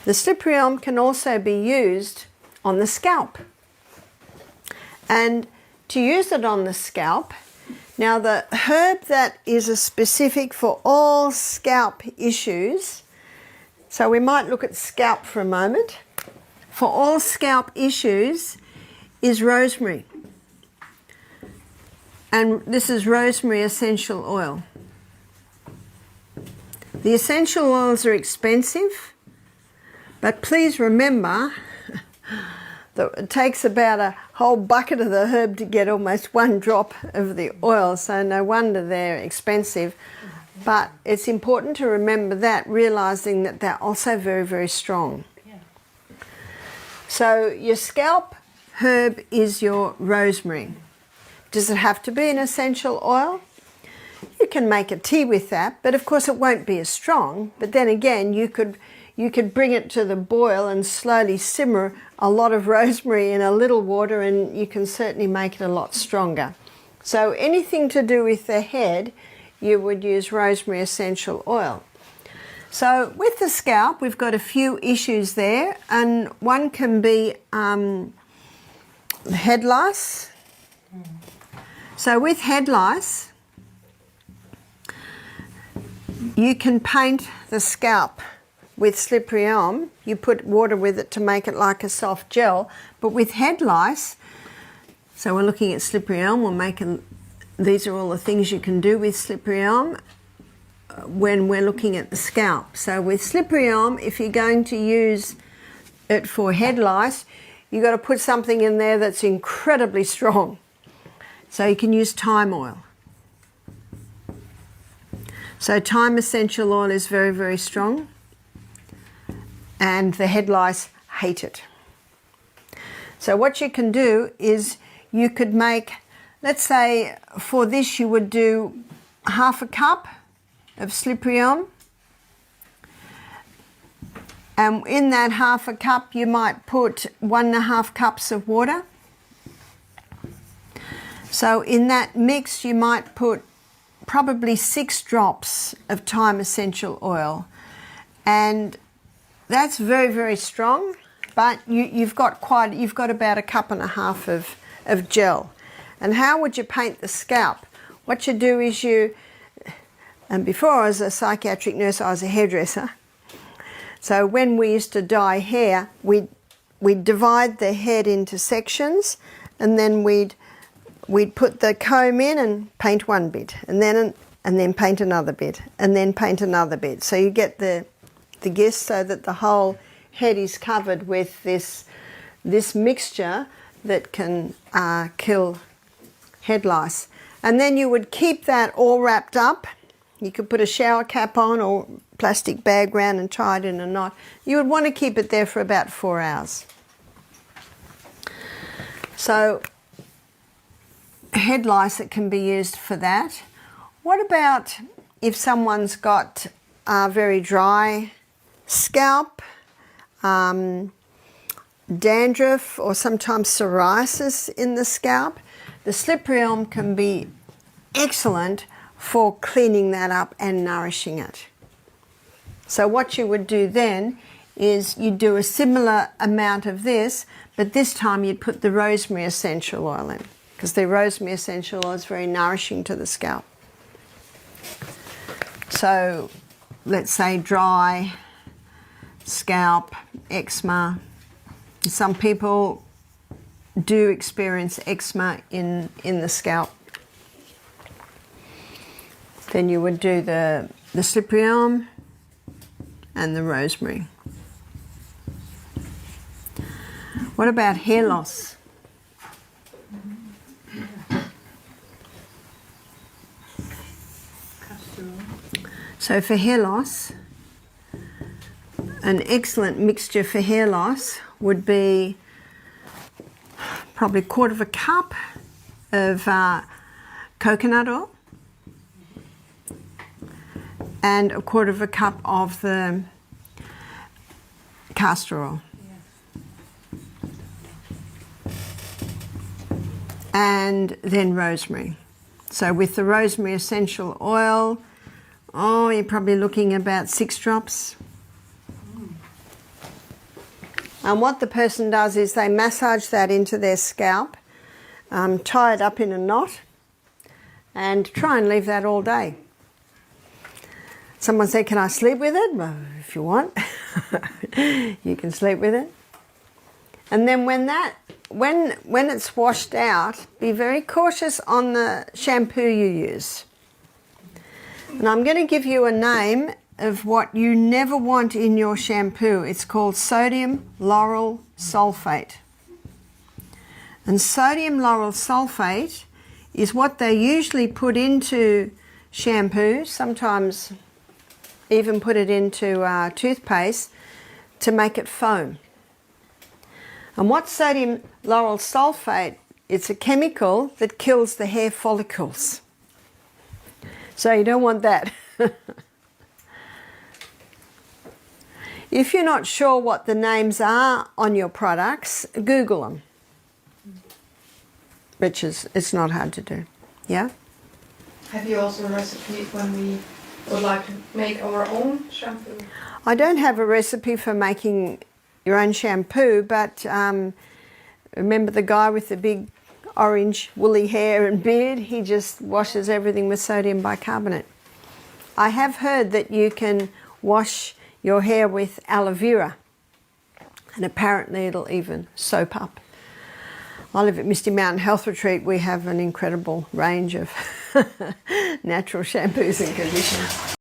The slippery elm can also be used on the scalp. And to use it on the scalp, now the herb that is a specific for all scalp issues, so we might look at scalp for a moment. For all scalp issues is rosemary. And this is rosemary essential oil. The essential oils are expensive, but please remember that it takes about a whole bucket of the herb to get almost one drop of the oil, so no wonder they're expensive. But it's important to remember that, realising that they're also very, very strong. Yeah. So your scalp herb is your rosemary. Does it have to be an essential oil? You can make a tea with that, but of course it won't be as strong. But then again, you could bring it to the boil and slowly simmer a lot of rosemary in a little water, and you can certainly make it a lot stronger. So anything to do with the head, you would use rosemary essential oil. So with the scalp, we've got a few issues there, and one can be head lice. So with head lice, you can paint the scalp with slippery elm. You put water with it to make it like a soft gel. But with head lice, so we're looking at slippery elm, these are all the things you can do with slippery elm when we're looking at the scalp. So with slippery elm, if you're going to use it for head lice, you've got to put something in there that's incredibly strong. So you can use thyme oil. So thyme essential oil is very, very strong, and the head lice hate it. So what you can do is you could make, let's say for this you would do half a cup of slippery elm, and in that half a cup you might put 1.5 cups of water. So in that mix you might put probably 6 drops of thyme essential oil, and that's very, very strong, but you've got about 1.5 cups of gel. And how would you paint the scalp? What you do is and before I was a psychiatric nurse, I was a hairdresser. So when we used to dye hair, we'd divide the head into sections, and then we'd put the comb in and paint one bit, and then paint another bit, and then paint another bit. So you get the gist, so that the whole head is covered with this mixture that can kill head lice. And then you would keep that all wrapped up. You could put a shower cap on or plastic bag round and tie it in a knot. You would want to keep it there for about 4 hours. So head lice, it can be used for that. What about if someone's got a very dry scalp, dandruff, or sometimes psoriasis in the scalp? The slippery elm can be excellent for cleaning that up and nourishing it. So what you would do then is you'd do a similar amount of this, but this time you'd put the rosemary essential oil in, because the rosemary essential oil is very nourishing to the scalp. So let's say dry scalp, eczema. Some people do experience eczema in the scalp. Then you would do the slippery elm and the rosemary. What about hair loss? So for hair loss, an excellent mixture for hair loss would be probably 1/4 cup of coconut oil and 1/4 cup of the castor oil. And then rosemary. So with the rosemary essential oil, you're probably looking about 6 drops. And what the person does is they massage that into their scalp, tie it up in a knot, and try and leave that all day. Someone said, can I sleep with it? Well, if you want, you can sleep with it. And then when it's washed out, be very cautious on the shampoo you use. And I'm going to give you a name of what you never want in your shampoo. It's called sodium lauryl sulfate. And sodium lauryl sulfate is what they usually put into shampoo, sometimes even put it into toothpaste to make it foam. And what sodium lauryl sulfate, it's a chemical that kills the hair follicles. So you don't want that. If you're not sure what the names are on your products, Google them. Which is, it's not hard to do. Yeah? Have you also a recipe when we would like to make our own shampoo? I don't have a recipe for making your own shampoo, but remember the guy with the big orange woolly hair and beard? He just washes everything with sodium bicarbonate. I have heard that you can wash your hair with aloe vera, and apparently it'll even soap up. I live at Misty Mountain Health Retreat. We have an incredible range of natural shampoos and conditioners.